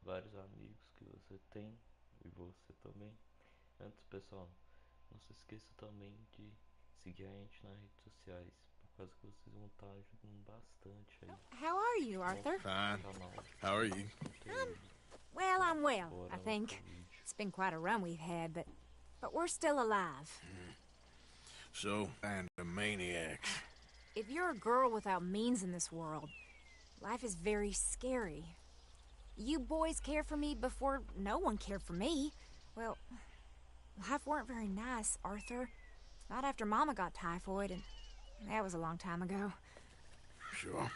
vários amigos que você tem e você também. Antes, pessoal, não se esqueça também de seguir a gente nas redes sociais, por causa que vocês vão estar ajudando bastante aí. How are you, Arthur? Fine. Canal How are you? Well, I'm well, fora I do think. vídeo. It's been quite a run we've had, but we're still alive. So, and a maniac. If you're a girl without means in this world, life is very scary. You boys cared for me before no one cared for me. Well, life weren't very nice, Arthur. Not after Mama got typhoid, and that was a long time ago. Sure.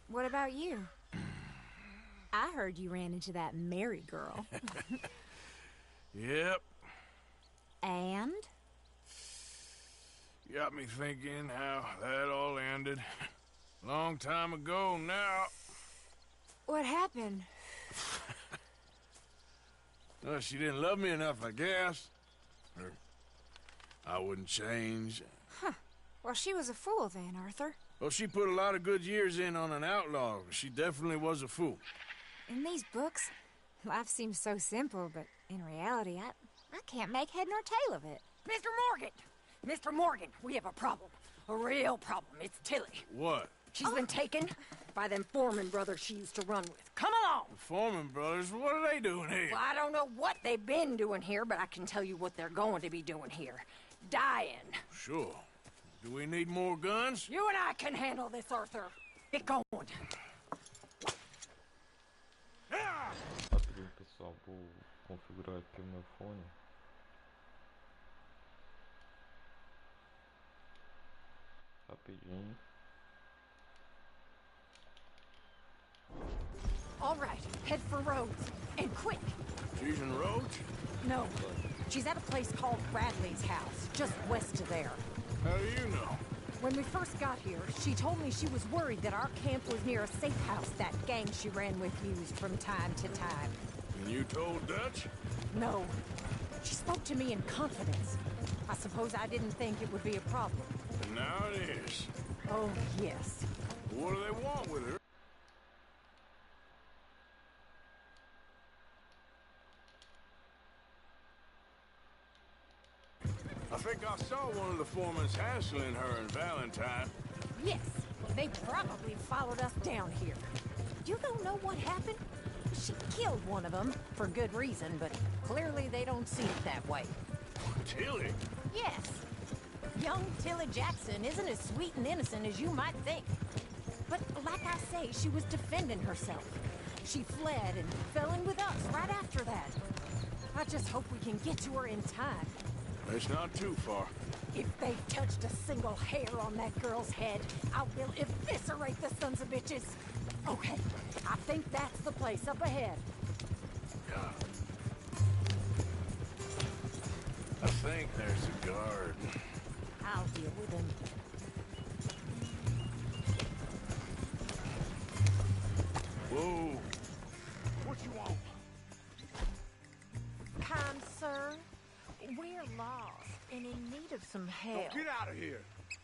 What about you? I heard you ran into that Mary girl. Yep. And? Got me thinking how that all ended. Long time ago now. What happened? Well, she didn't love me enough, I guess. Or I wouldn't change. Huh. Well, she was a fool then, Arthur. Well, she put a lot of good years in on an outlaw. She definitely was a fool. In these books, life seems so simple, but in reality, I can't make head nor tail of it. Mr. Morgan! Mr. Morgan, we have a problem. A real problem. It's Tilly. What? She's been taken by them Foreman brothers she used to run with. Come along! The Foreman brothers, what are they doing here? Well, I don't know what they've been doing here, but I can tell you what they're going to be doing here. Dying. Sure. Do we need more guns? You and I can handle this, Arthur. Get going. Rapidinho, pessoal, vou configurar aqui o meu fone. Rapidinho. All right, head for Rhodes. And quick. She's in Roach? No, she's at a place called Bradley's house, just west of there. How do you know? When we first got here, she told me she was worried that our camp was near a safe house that gang she ran with used from time to time. And you told Dutch? No. She spoke to me in confidence. I suppose I didn't think it would be a problem. And now it is. Oh, yes. What do they want with her? I think I saw one of the foremans hassling her and Valentine. Yes, they probably followed us down here. You don't know what happened? She killed one of them, for good reason, but clearly they don't see it that way. Tilly? Yes. Young Tilly Jackson isn't as sweet and innocent as you might think. But like I say, she was defending herself. She fled and fell in with us right after that. I just hope we can get to her in time. It's not too far. If they've touched a single hair on that girl's head, I will eviscerate the sons of bitches. Okay, I think that's the place up ahead. Yeah. I think there's a guard. I'll deal with him. Whoa. What you want? Kind sir, we're lost and in need of some help. Get out of here.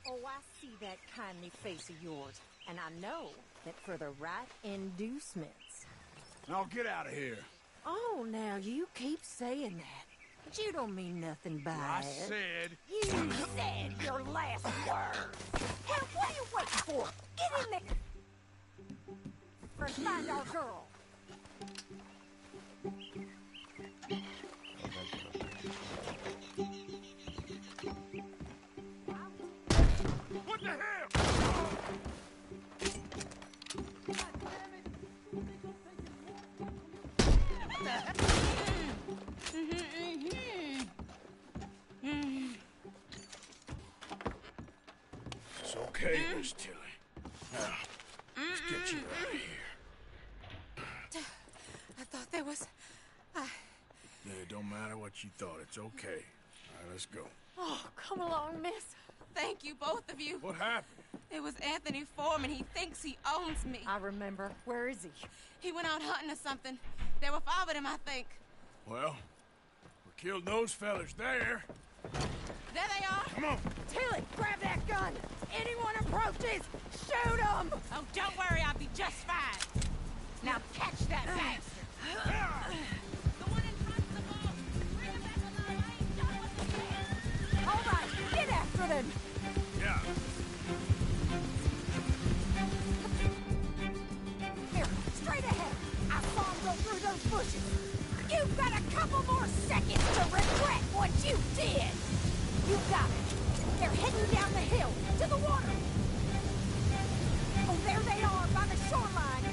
Oh, I see that kindly face of yours, and I know that for the right inducements. Now get out of here. Oh, now you keep saying that. But you don't mean nothing by I it. said. You said your last word. Hell, what are you waiting for? Get in there. And find our girl. What the hell? It's okay, Miss Tilly. Now, let's get you out of here. I thought there was... Yeah, it don't matter what you thought. It's okay. All right, let's go. Oh, come along, miss. Thank you, both of you. What happened? It was Anthony Foreman. He thinks he owns me. I remember. Where is he? He went out hunting or something. There were 5 of them, I think. Well, we killed those fellas there. There they are. Come on. Tilly, grab that gun. Anyone approaches, shoot them. Oh, don't worry. I'll be just fine. Now catch that bastard. those bushes. You've got a couple more seconds to regret what you did. You got it. They're heading down the hill to the water. Oh, there they are by the shoreline.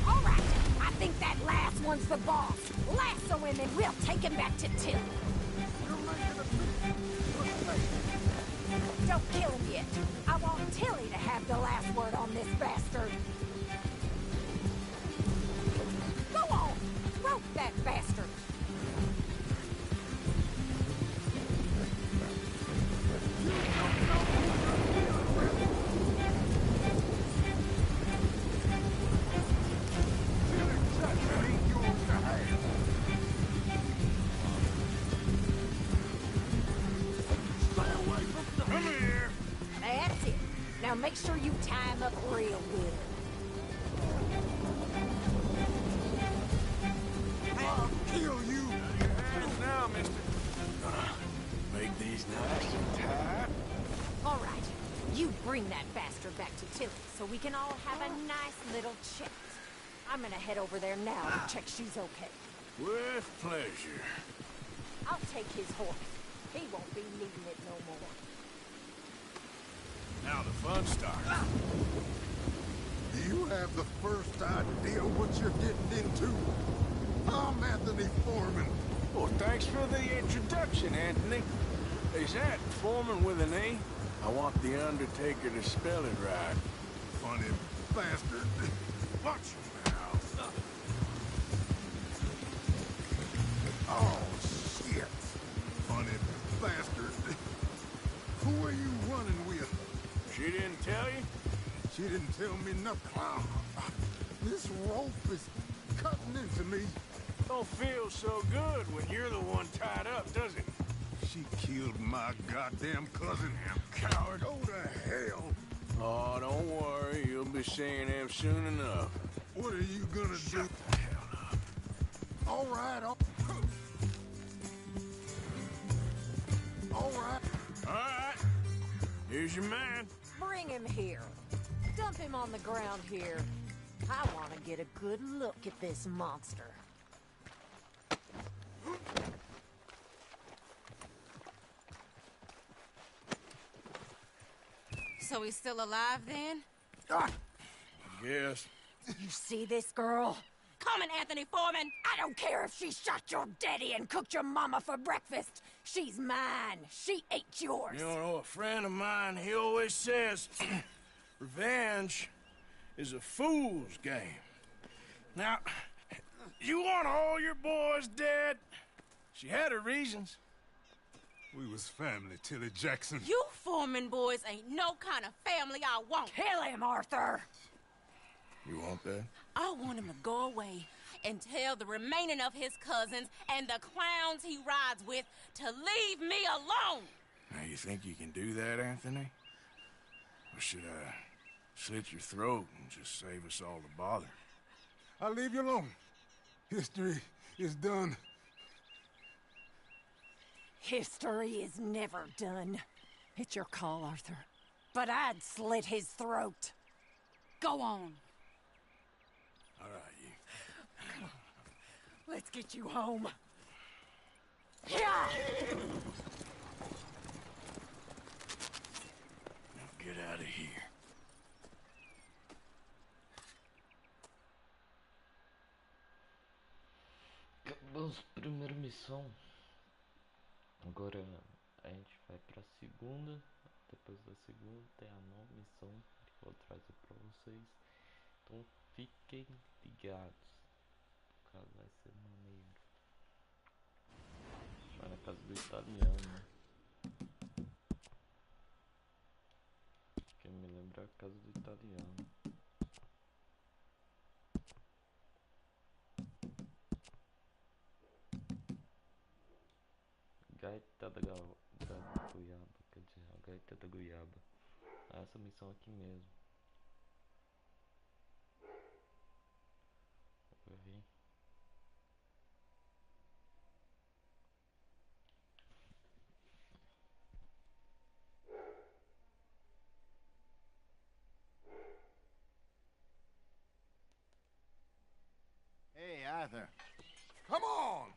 All right, I think that last one's the boss. Lasso him and we'll take him back to Tilly. Don't kill him yet. I want Tilly to have the last word on this bastard. Go on! Rope that bastard! That's it. Now make sure you tie him up real good. I'll kill you. Now, mister. Make these nice and tight. All right, you bring that bastard back to Tilly so we can all have a nice little chat. I'm gonna head over there now and check she's okay. With pleasure. I'll take his horse. He won't be needing it no more. Now the fun starts. Do you have the first idea what you're getting into? I'm Anthony Foreman. Well, thanks for the introduction, Anthony. Is that Foreman with an A? I want the Undertaker to spell it right. Funny bastard. Watch now. Oh, shit. Funny bastard. Who are you running with? She didn't tell you? She didn't tell me nothing. This rope is cutting into me. Don't feel so good when you're the one tied up, does it? She killed my goddamn cousin. Coward. Go to hell. Oh, don't worry. You'll be seeing him soon enough. What are you gonna do? Shut the hell up. All right. All right. All right. Here's your man. Bring him here. Dump him on the ground here. I want to get a good look at this monster. So he's still alive then? Yes. You see this girl? Coming, Anthony Foreman! I don't care if she shot your daddy and cooked your mama for breakfast. She's mine. She ate yours. You know, a friend of mine, he always says, revenge is a fool's game. Now, you want all your boys dead? She had her reasons. We was family, Tilly Jackson. You Foreman boys ain't no kind of family I want. Kill him, Arthur. You want that? I want him to go away and tell the remaining of his cousins and the clowns he rides with to leave me alone. Now, you think you can do that, Anthony? Or should I slit your throat and just save us all the bother? I'll leave you alone. History is done. History is never done. It's your call, Arthur. But I'd slit his throat. Go on. All right, you. Let's get you home. Yeah! Now get out of here. Acabamos a primeira missão. Agora a gente vai pra segunda. Depois da segunda tem a nova missão que eu vou trazer pra vocês. Então fiquem ligados. O caso vai ser maneiro. Vai na casa do italiano. Quem me lembra é a casa do italiano. Gaita da goiaba, quer dizer, a gaita da goiaba. Essa missão aqui mesmo. Vai vir. Arthur. Come on!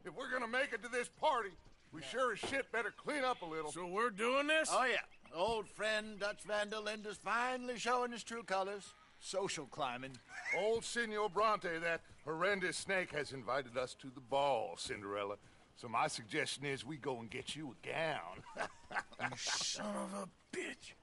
If we're gonna make it to this party, we sure as shit better clean up a little. So we're doing this? Oh, yeah. Old friend Dutch Van der Linde's finally showing his true colors. Social climbing. Old Senor Bronte, that horrendous snake, has invited us to the ball, Cinderella. So my suggestion is we go and get you a gown. You son of a bitch.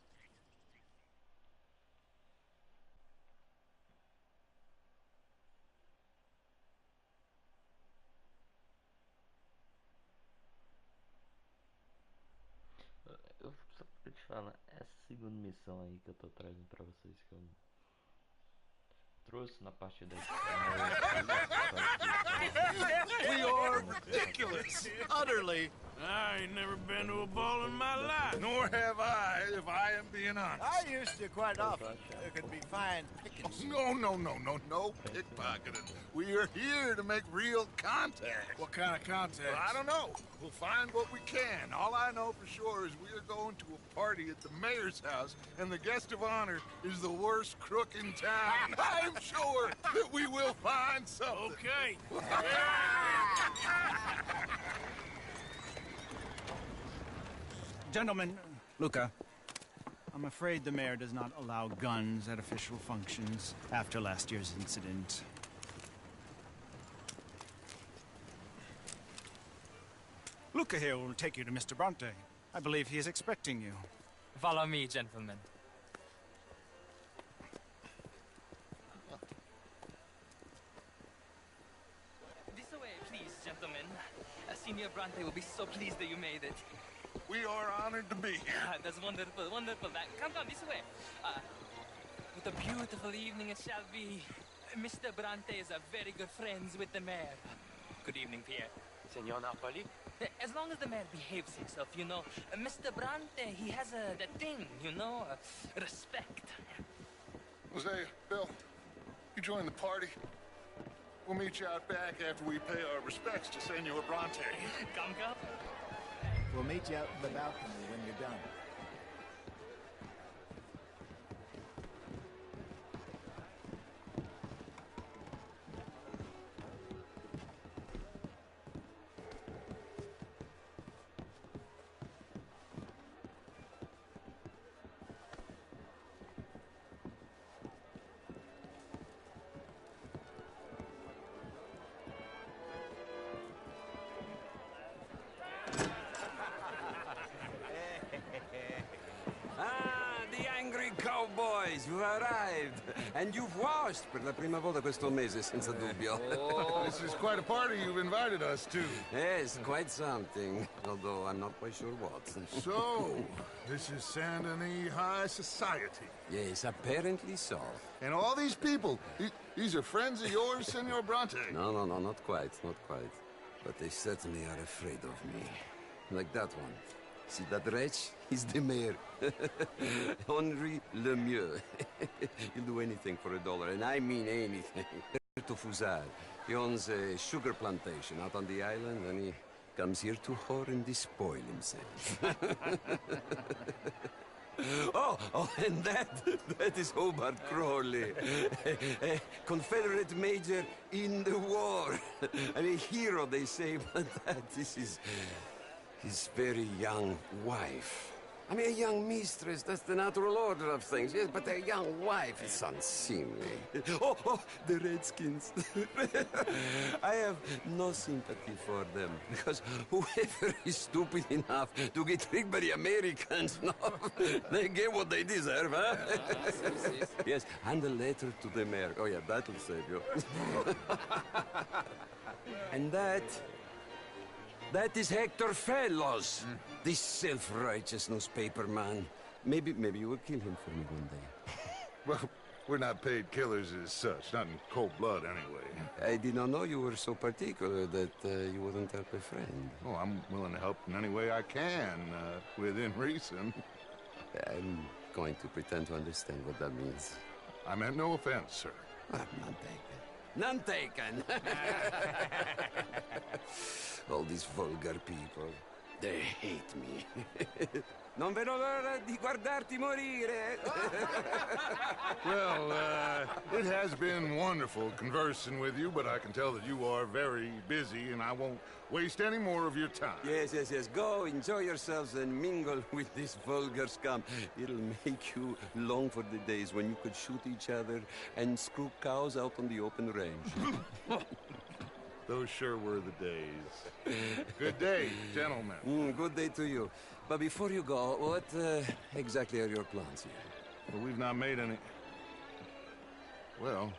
Eu só pra te falar, essa segunda missão aí que eu tô trazendo pra vocês, que eu trouxe na parte da We are ridiculous. Utterly. I ain't never been to a ball in my life. Nor have I, if I am being honest. I used to quite often. There could be fine pickings. No pickpocketing. We are here to make real contact. What kind of contact? Well, I don't know. We'll find what we can. All I know for sure is we are going to a party at the mayor's house, and the guest of honor is the worst crook in town. I'm sure that we will find something. Okay. Gentlemen, Luca, I'm afraid the mayor does not allow guns at official functions after last year's incident. Luca here will take you to Mr. Bronte. I believe he is expecting you. Follow me, gentlemen. This way, please, gentlemen. Senior Bronte will be so pleased that you made it. We are honored to be here. That's wonderful, wonderful. Come this way. What a beautiful evening it shall be. Mr. Bronte is a very good friends with the mayor. Good evening, Pierre. Senor Napoli? As long as the mayor behaves himself, you know. Mr. Bronte, he has that thing, you know, respect. Jose, Bill, you join the party. We'll meet you out back after we pay our respects to Senor Bronte. Come. We'll meet you out in the balcony when you're done. Cowboys, you've arrived. And you've washed per la prima volta questo mese, senza dubbio. Oh, this is quite a party you've invited us to. Yes, quite something. Although I'm not quite sure what. So, this is Saint Denis High Society. Yes, apparently so. And all these people, these are friends of yours, Senor Bronte? No, not quite. But they certainly are afraid of me. Like that one. See that wretch? He's the mayor. Henri Lemieux. He'll do anything for $1, and I mean anything. To Fusard. He owns a sugar plantation out on the island, and he comes here to whore and despoil himself. Oh, and that is Hobart Crawley, a Confederate major in the war. And a hero, they say, but that is his very young wife. I mean, a young mistress, that's the natural order of things, yes, but a young wife is unseemly. Oh, the Redskins. I have no sympathy for them, because whoever is stupid enough to get tricked by the Americans, no, they get what they deserve, huh? Yes, and a letter to the mayor. Oh, yeah, that'll save you. And that is Hector Fellows, this self-righteous newspaper man. Maybe you will kill him for me one day. Well, we're not paid killers as such, not in cold blood anyway. I did not know you were so particular that you wouldn't help a friend. Oh, I'm willing to help in any way I can, within reason. I'm going to pretend to understand what that means. I meant no offense, sir. None taken. None taken! All these vulgar people. They hate me. Non vedo l'ora di guardarti morire. Well, it has been wonderful conversing with you, but I can tell that you are very busy, and I won't waste any more of your time. Yes. Go, enjoy yourselves, and mingle with this vulgar scum. It'll make you long for the days when you could shoot each other and screw cows out on the open range. Those sure were the days. Good day, gentlemen. Good day to you. But before you go, what exactly are your plans here? Well, we've not made any... Well,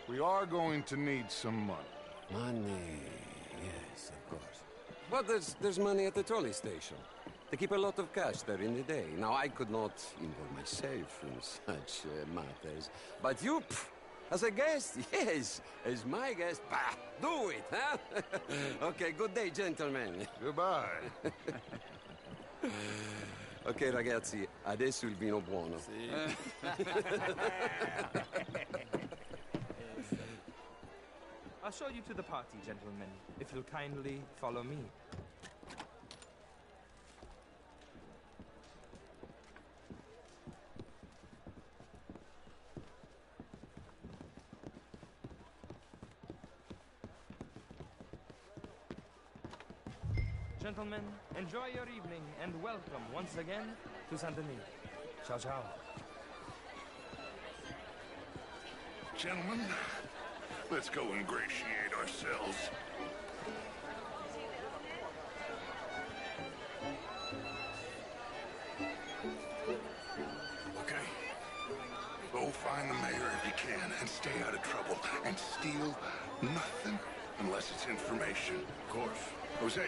we are going to need some money. Money, yes, of course. But there's money at the trolley station. They keep a lot of cash there in the day. Now, I could not involve myself in such matters. But you, as a guest, yes, as my guest, bah, do it, huh? Okay, good day, gentlemen. Goodbye. Ok, ragazzi, adesso il vino buono. I'll show you to the party, gentlemen, if you'll kindly follow me. Gentlemen, enjoy your evening and welcome once again to Saint Denis. Ciao, ciao. Gentlemen, let's go ingratiate ourselves. Okay. Go find the mayor if you can and stay out of trouble. And steal nothing unless it's information. Of course. Jose,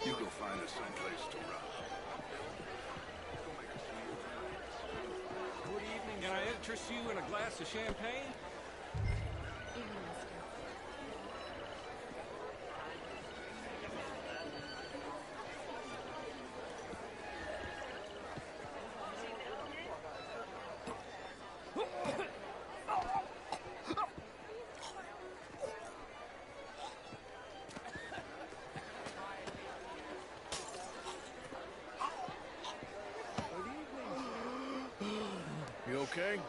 you go find us someplace to rob. Good evening. Can I interest you in a glass of champagne? You okay?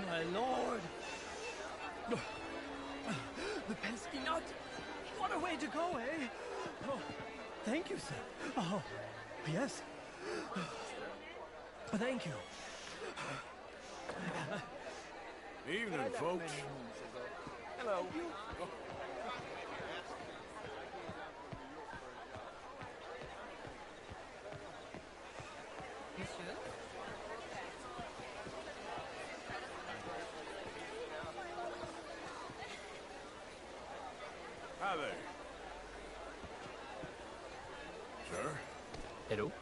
My lord! The pesky nut! What a way to go, eh? Oh, thank you, sir. Oh, yes. Thank you. Evening, folks. Hello. Monsieur? Hi there. Sir? Hello?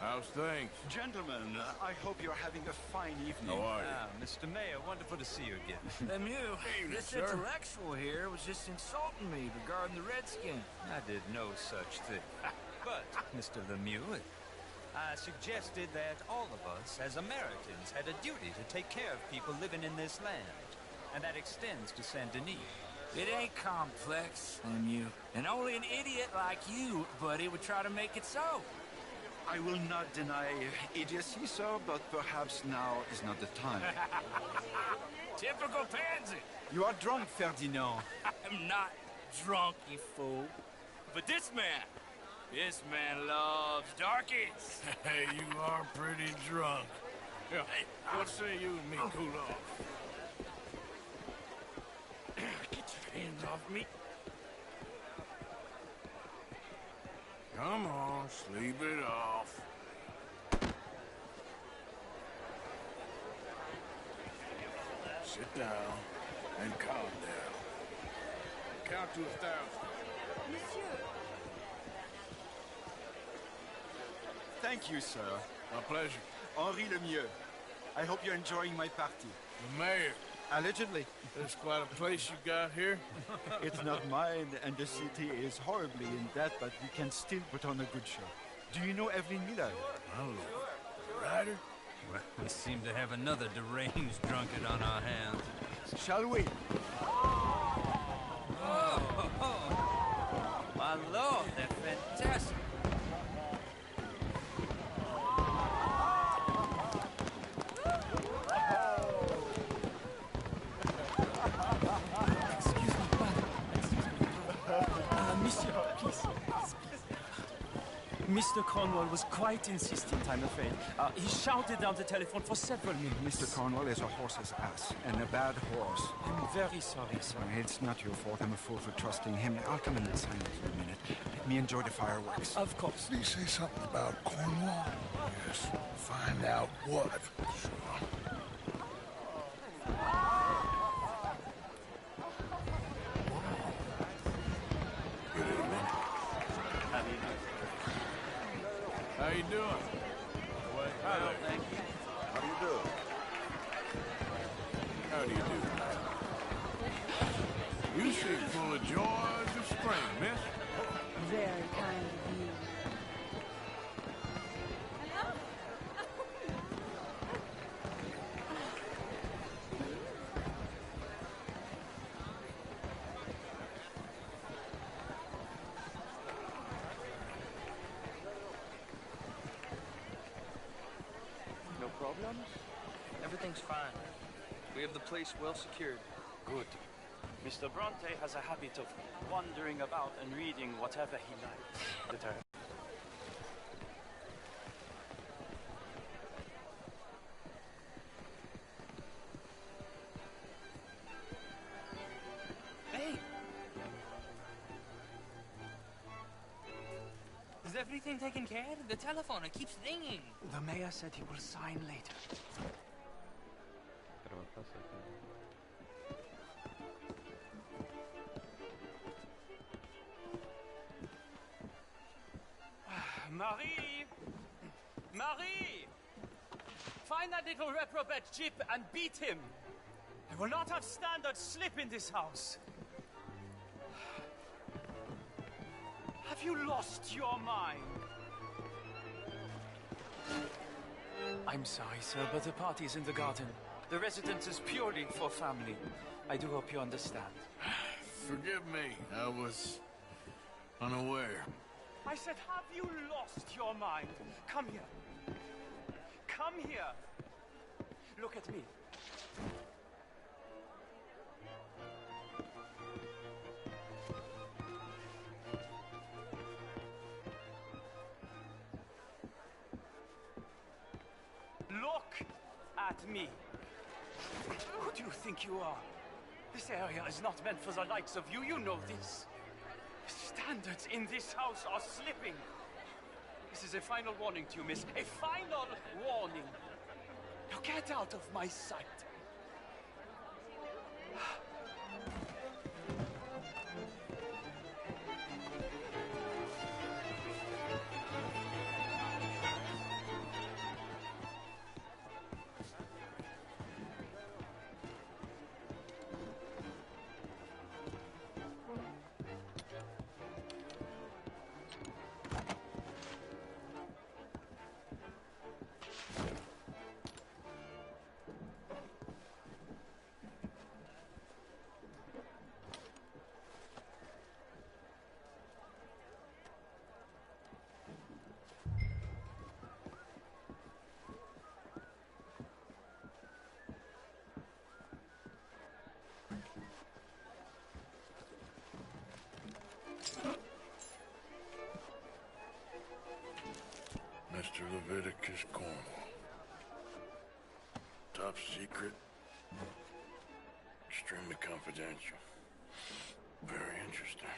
How's things? Gentlemen, I hope you're having a fine evening. How are you? Mr. Mayor, wonderful to see you again. Lemieux, Evening, this sir. intellectual here was just insulting me regarding the Redskin. I did no such thing. But, Mr. Lemieux, I suggested that all of us, as Americans, had a duty to take care of people living in this land. And that extends to Saint Denis. It ain't complex, Lemieux. And only an idiot like you, buddy, would try to make it so. I will not deny idiocy, sir, but perhaps now is not the time. Typical pansy. You are drunk, Ferdinand. I'm not drunk, you fool. But this man loves darkies. Hey, you are pretty drunk. Yeah, what say you and me cool off? Get your hands off me. Come on, sleep it off. Sit down and calm down. Count to 1,000. Monsieur. Thank you, sir. My pleasure. Henri Lemieux. I hope you're enjoying my party. The mayor. Allegedly. There's quite a place you got here. It's not mine, and the city is horribly in debt, but we can still put on a good show. Do you know Evelyn Miller? Oh, Ryder? Well, we seem to have another deranged drunkard on our hands. Shall we? my lord, they're fantastic. Monsieur, please. Mr. Cornwall was quite insistent, I'm afraid. He shouted down the telephone for several minutes. Mr. Cornwall is a horse's ass, and a bad horse. I'm very sorry, sir. It's not your fault. I'm a fool for trusting him. I'll come in and sign it for a minute. Let me enjoy the fireworks. Of course. Did he say something about Cornwall? Yes. Find out what. How you doing? Hello, thank you. How do you do? How do you do? You seem full of joy as a spring, miss. Very kind of you. No problems? Everything's fine. We have the place well secured. Good. Mr. Bronte has a habit of wandering about and reading whatever he likes. Hey! Is everything taken care of? The telephone, it keeps ringing. The mayor said he will sign later. Marie! Marie! Find that little reprobate Chip and beat him. I will not have standard slip in this house. Have you lost your mind? I'm sorry, sir, but the party is in the garden. The residence is purely for family. I do hope you understand. Forgive me. I was unaware. I said, have you lost your mind? Come here. Come here. Look at me. Look at me. Who do you think you are? This area is not meant for the likes of you. You know this. Standards in this house are slipping. This is a final warning to you, miss. A final warning. Now get out of my sight. Mr. Leviticus Cornwall. Top secret. Extremely confidential. Very interesting.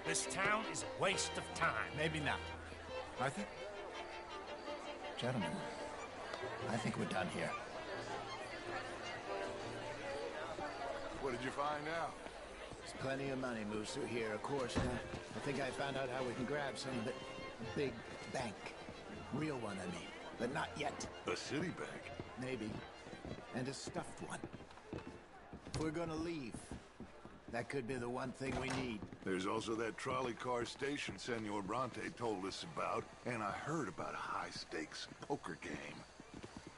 This town is a waste of time. Maybe not. Arthur? Gentlemen, I think we're done here. What did you find out? There's plenty of money moves through here, of course. I think I found out how we can grab some of it. A big bank. Real one, I mean. But not yet. A city bank? Maybe. And a stuffed one. If we're gonna leave, that could be the one thing we need. There's also that trolley car station Senor Bronte told us about, and I heard about a high-stakes poker game.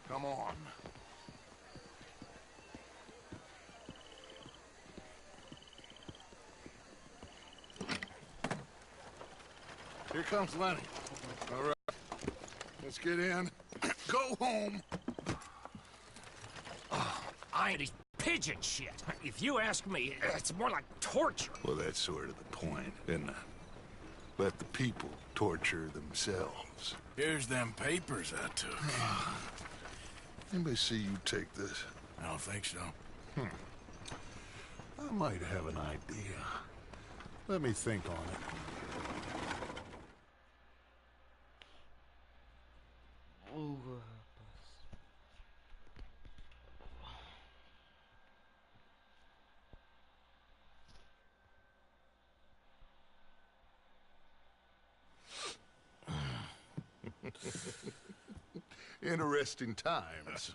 Come on. Here comes Lenny. All right. Let's get in. Go home. I ain't pigeon shit. If you ask me, it's more like torture. Well, that's sort of the point, isn't it? Let the people torture themselves. Here's them papers I took. Anybody see you take this? I don't think so. I might have an idea. Let me think on it. Interesting times.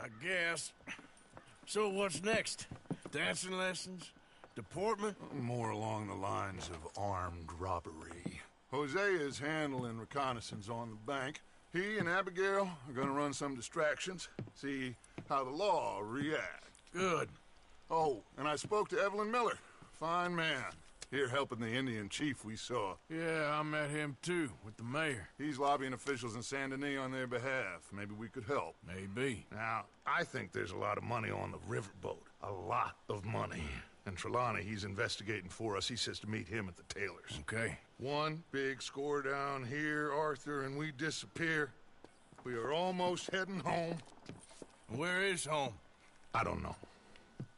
I guess. So what's next? Dancing lessons? Deportment? More along the lines of armed robbery. Hosea is handling reconnaissance on the bank. He and Abigail are gonna run some distractions, see how the law reacts. Good. Oh, and I spoke to Evelyn Miller. Fine man. Here helping the Indian chief we saw. Yeah, I met him too, with the mayor. He's lobbying officials in Saint Denis on their behalf. Maybe we could help. Maybe. Now, I think there's a lot of money on the riverboat. A lot of money. And Trelawney, he's investigating for us. He says to meet him at the Taylor's. Okay. One big score down here, Arthur, and we disappear. We are almost heading home. Where is home? I don't know.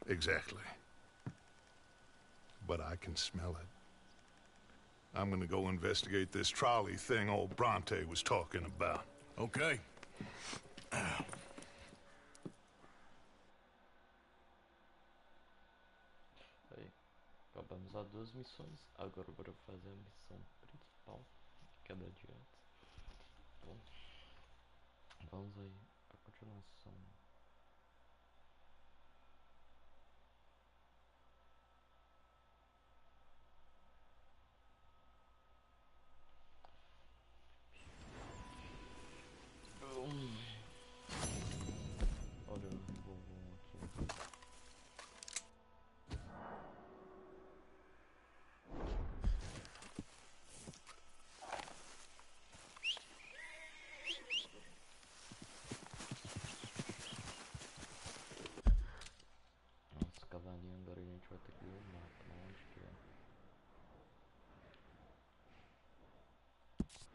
Exactly. But I can smell it. I'm gonna go investigate this trolley thing old Bronte was talking about. Okay. Aí, acabamos as duas missões. Agora bora fazer a missão principal, que é da de antes. Bom, vamos aí, a continuação. Olha, eu vou aqui. Nossa, cavalinho, agora a gente vai ter que ver o mapa, onde que é.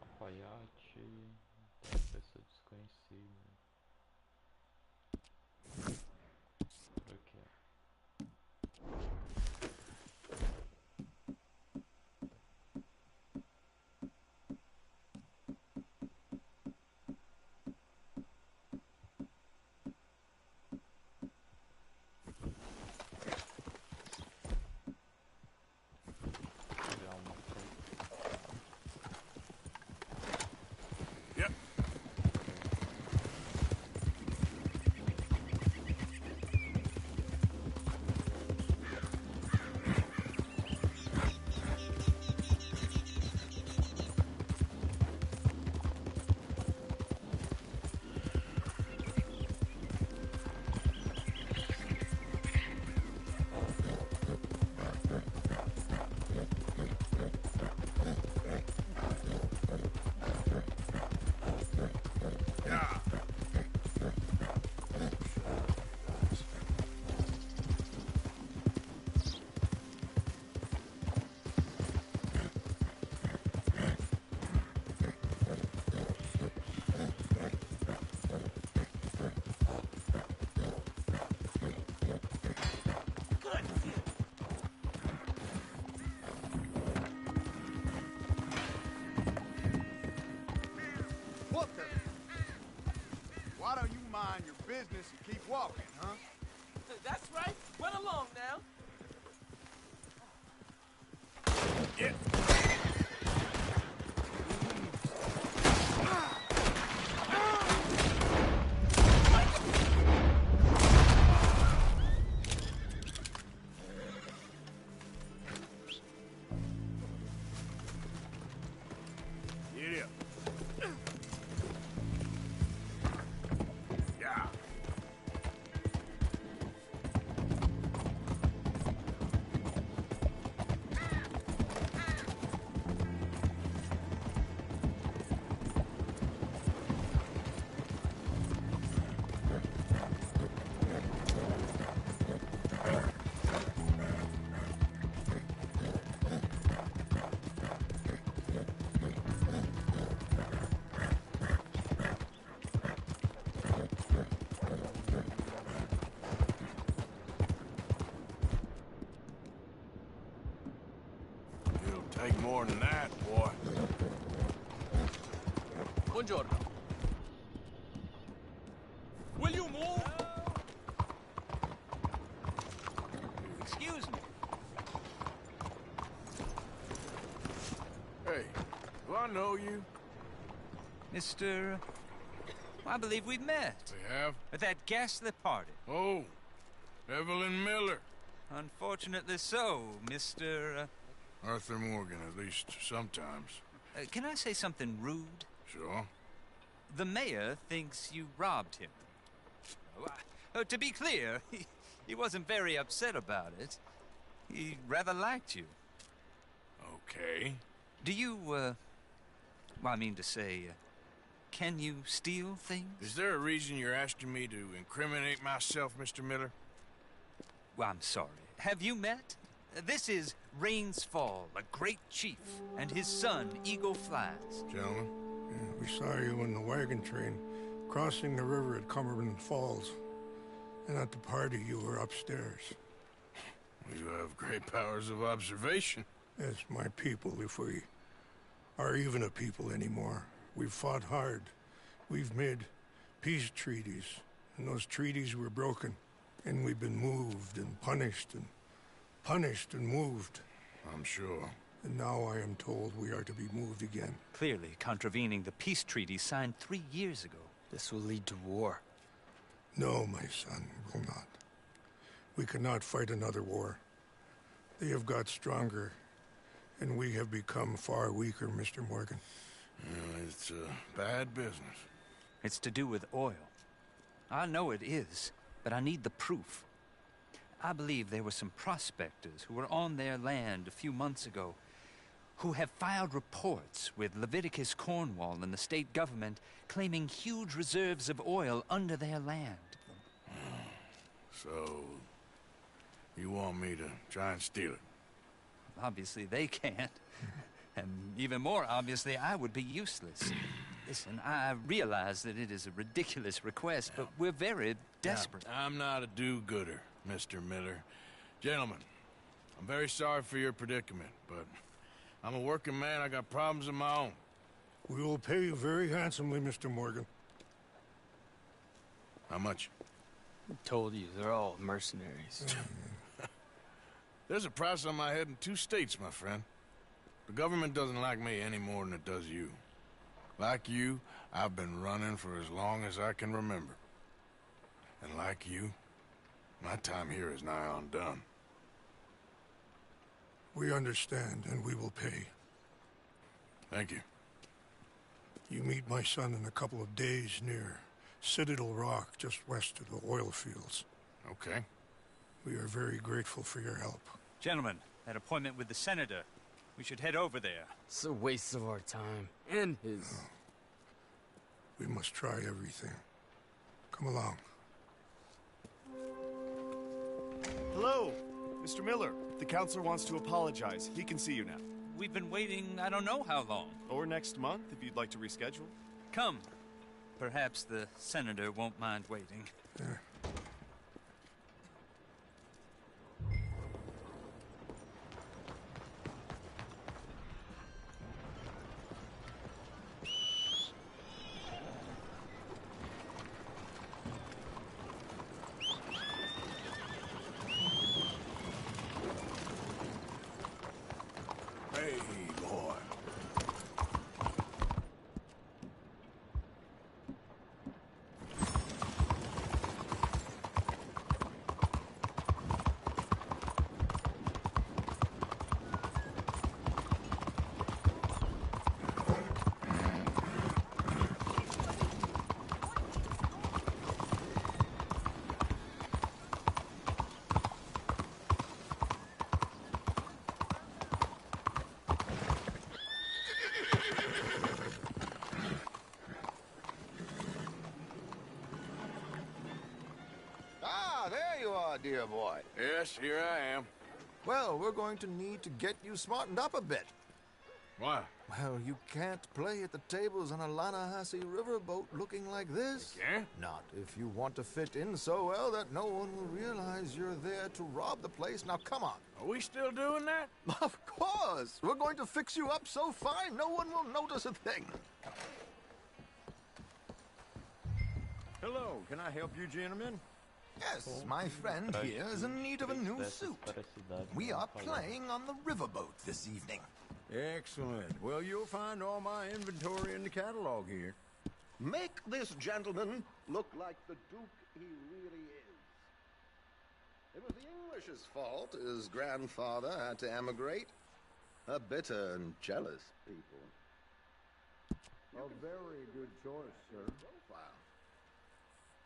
Alfaiate, pessoa desconhecida. Por aqui. Pegar uma coisa. Yep. walking, huh? That's right. Run along now. Yeah. Giddy up. Yeah. It'll take more than that, boy. Buongiorno. Will you move? Excuse me. Hey, do I know you? Mr. I believe we've met. We have? At that ghastly party. Oh, Evelyn Miller. Unfortunately so, Mr. Arthur Morgan, at least sometimes. Can I say something rude? Sure. The mayor thinks you robbed him. To be clear, he wasn't very upset about it. He rather liked you. Okay. Do you, well, I mean to say, can you steal things? Is there a reason you're asking me to incriminate myself, Mr. Miller? Well, I'm sorry. Have you met? This is Rains Fall, a great chief, and his son, Eagle Flies. Gentlemen? Yeah, we saw you in the wagon train, crossing the river at Cumberland Falls. And at the party, you were upstairs. You have great powers of observation. Yes, my people, if we are even a people anymore. We've fought hard. We've made peace treaties, and those treaties were broken. And we've been moved and punished and moved. I'm sure. And now I am told we are to be moved again. Clearly contravening the peace treaty signed 3 years ago. This will lead to war. No, my son, will not. We cannot fight another war. They have got stronger, and we have become far weaker, Mr. Morgan. Well, it's bad business. It's to do with oil. I know it is, but I need the proof. I believe there were some prospectors who were on their land a few months ago who have filed reports with Leviticus Cornwall and the state government claiming huge reserves of oil under their land. So, you want me to try and steal it? Obviously they can't. And even more obviously, I would be useless. Listen, I realize that it is a ridiculous request, but we're very desperate. Now, I'm not a do-gooder, Mr. Miller. Gentlemen, I'm very sorry for your predicament, but I'm a working man. I got problems of my own. We will pay you very handsomely, Mr. Morgan. How much? I told you, they're all mercenaries. There's a price on my head in 2 states, my friend. The government doesn't like me any more than it does you. Like you, I've been running for as long as I can remember. And like you, my time here is nigh undone. We understand, and we will pay. Thank you. You meet my son in a couple of days near Citadel Rock, just west of the oil fields. Okay. We are very grateful for your help. Gentlemen, that appointment with the senator. We should head over there. It's a waste of our time. And his. Oh. We must try everything. Come along. Hello, Mr. Miller. The counselor wants to apologize. He can see you now. We've been waiting I don't know how long. Or next month, if you'd like to reschedule. Come. Perhaps the senator won't mind waiting. Yeah. boy. There you are, dear boy. Yes, here I am. Well, we're going to need to get you smartened up a bit. Why? Well, you can't play at the tables on a Lannahechee riverboat looking like this. You can't? Not if you want to fit in so well that no one will realize you're there to rob the place. Now, come on. Are we still doing that? Of course. We're going to fix you up so fine no one will notice a thing. Hello, can I help you, gentlemen? Yes, my friend here is in need of a new suit. We are playing on the riverboat this evening. Excellent. Well, you'll find all my inventory in the catalog here. Make this gentleman look like the Duke he really is. It was the English's fault his grandfather had to emigrate. A bitter and jealous people. A very good choice, sir. Profile.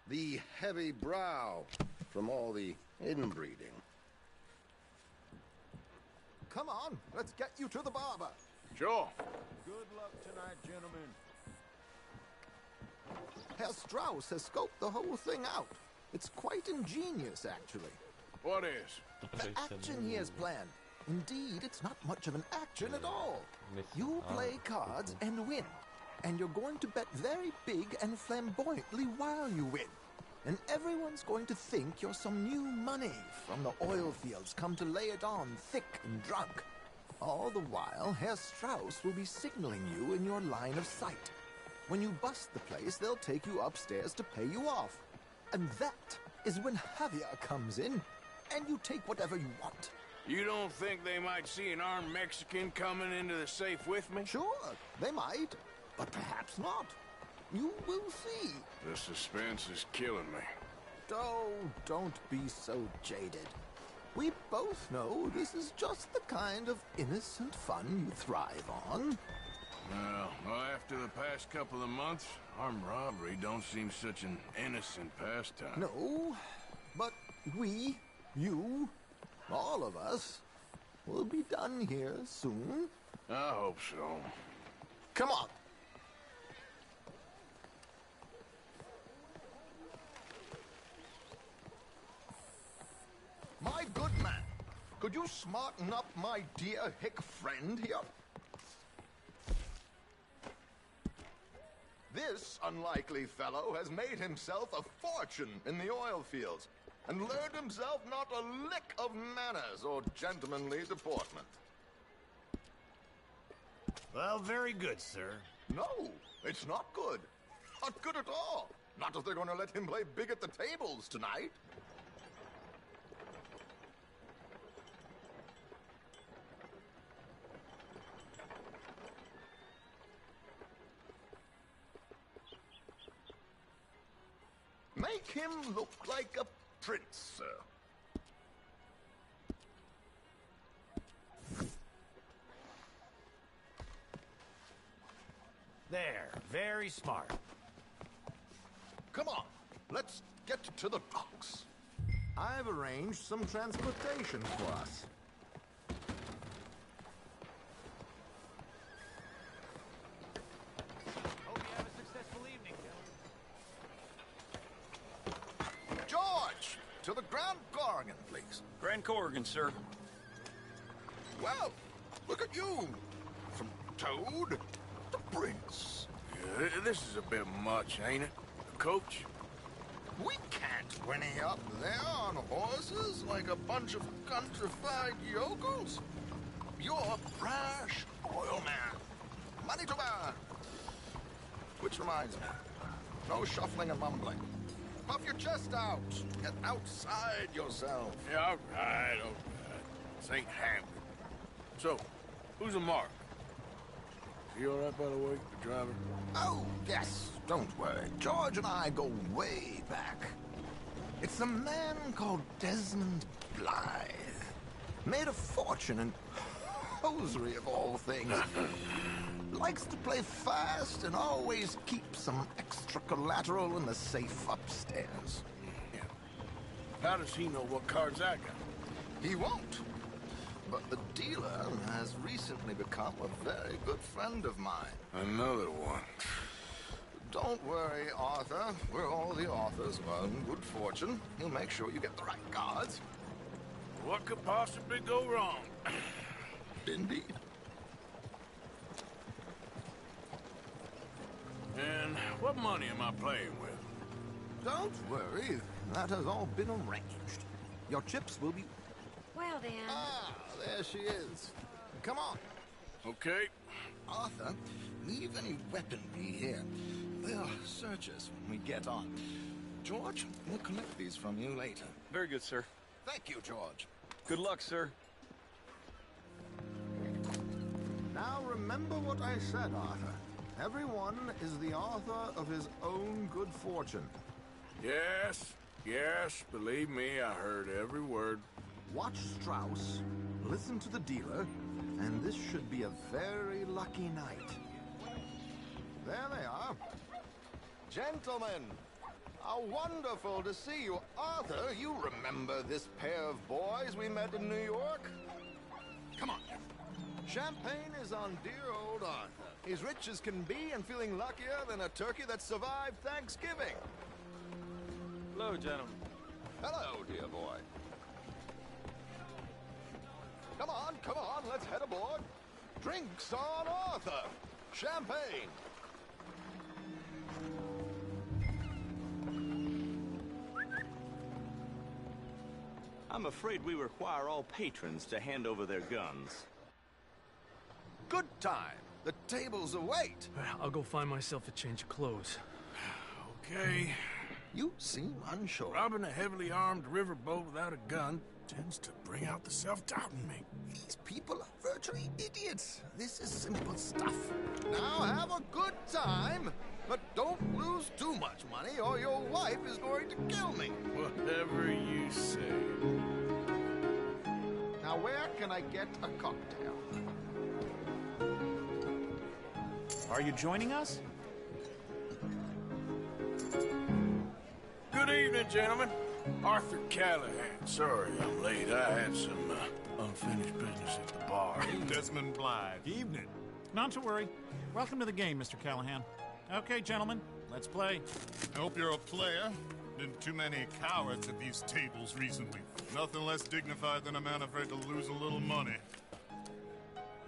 The heavy brow from all the inbreeding. Come on, let's get you to the barber. Sure. Good luck tonight, gentlemen. Herr Strauss has scoped the whole thing out. It's quite ingenious, actually. What is? The action he has planned. Indeed, it's not much of an action at all. You play cards and win. And you're going to bet very big and flamboyantly while you win. And everyone's going to think you're some new money from the oil fields come to lay it on thick and drunk. All the while, Herr Strauss will be signaling you in your line of sight. When you bust the place, they'll take you upstairs to pay you off. And that is when Javier comes in, and you take whatever you want. You don't think they might see an armed Mexican coming into the safe with me? Sure, they might. But perhaps not. You will see. The suspense is killing me. Oh, don't be so jaded. We both know this is just the kind of innocent fun you thrive on. Well, after the past couple of months, armed robbery don't seem such an innocent pastime. No, but we, you, all of us, will be done here soon. I hope so. Come on. My good man, could you smarten up my dear hick friend here? This unlikely fellow has made himself a fortune in the oil fields and learned himself not a lick of manners or gentlemanly deportment. Well, very good, sir. No, it's not good. Not good at all. Not if they're going to let him play big at the tables tonight. Make him look like a prince, sir. There, very smart. Come on, let's get to the docks. I've arranged some transportation for us. Hope you have a successful evening, gentlemen. George, to the Grand Corrigan, please. Grand Corrigan, sir. Well, look at you. From Toad to Prince. Yeah, this is a bit much, ain't it? Coach? We can't whinny up there on horses like a bunch of countrified yokels. You're a brash oil man. Money to burn. Which reminds me, no shuffling and mumbling. Puff your chest out. Get outside yourself. Yeah, all right. This ain't happening. So, Who's a Mark? You all right, by the way, the driver? Oh, yes, don't worry. George and I go way back. It's a man called Desmond Blythe. Made a fortune in hosiery of all things. Likes to play fast and always keeps some extra collateral in the safe upstairs. Yeah. How does he know what cards I got? He won't. But the dealer has recently become a very good friend of mine. Another one. Don't worry, Arthur. We're all the authors of good fortune. He'll make sure you get the right cards. What could possibly go wrong? Indeed. And what money am I playing with? Don't worry. That has all been arranged. Your chips will be... Well, then. Ah, there she is. Come on. Okay. Arthur, leave any weaponry here. They'll search us when we get on. George, we'll collect these from you later. Very good, sir. Thank you, George. Good luck, sir. Now remember what I said, Arthur. Everyone is the author of his own good fortune. Yes, believe me, I heard every word. Watch Strauss, listen to the dealer, and this should be a very lucky night. There they are. Gentlemen, how wonderful to see you. Arthur, you remember this pair of boys we met in New York? Come on. Champagne is on dear old Arthur. He's rich as can be and feeling luckier than a turkey that survived Thanksgiving. Hello, gentlemen. Hello, dear boy. Come on, let's head aboard. Drinks on Arthur. Champagne. I'm afraid we require all patrons to hand over their guns. Good time. The tables await. I'll go find myself a change of clothes. Okay. You seem unsure. Robbing a heavily armed riverboat without a gun tends to bring out the self-doubt in me. These people are virtually idiots. This is simple stuff. Now have a good time, but don't lose too much money or your wife is going to kill me. Whatever you say. Now where can I get a cocktail? Are you joining us? Good evening, gentlemen. Arthur Callahan. Sorry I'm late. I had some unfinished business at the bar. Desmond Blythe. Evening. Not to worry. Welcome to the game, Mr. Callahan. Okay, gentlemen, let's play. I hope you're a player. Been too many cowards at these tables recently. Nothing less dignified than a man afraid to lose a little money.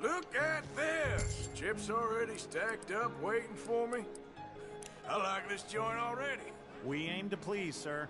Look at this! Chips already stacked up, waiting for me. I like this joint already. We aim to please, sir.